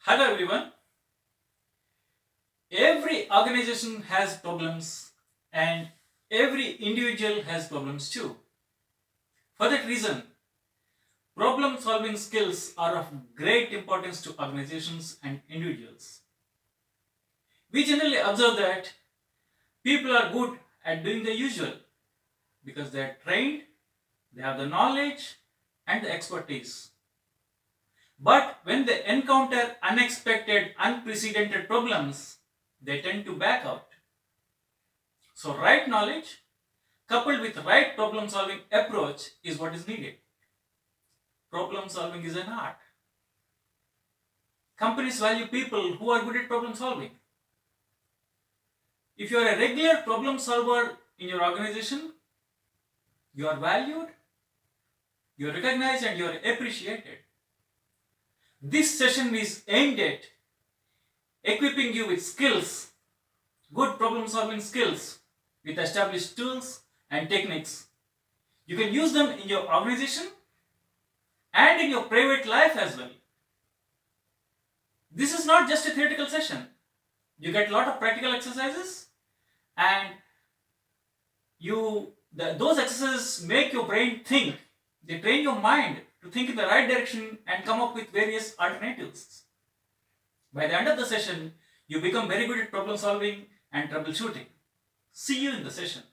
Hello everyone. Every organization has problems and every individual has problems too. For that reason, problem solving skills are of great importance to organizations and individuals. We generally observe that people are good at doing the usual because they are trained, they have the knowledge and the expertise. But when they encounter unexpected, unprecedented problems, they tend to back out. So, right knowledge coupled with right problem solving approach is what is needed. Problem solving is an art. Companies value people who are good at problem solving. If you are a regular problem solver in your organization, you are valued, you are recognized, and you are appreciated. This session is aimed at equipping you with skills, good problem solving skills, with established tools and techniques. You can use them in your organization and in your private life as well. This is not just a theoretical session. You get a lot of practical exercises and those exercises make your brain think. They train your mind to think in the right direction and come up with various alternatives. By the end of the session, you become very good at problem solving and troubleshooting. See you in the session.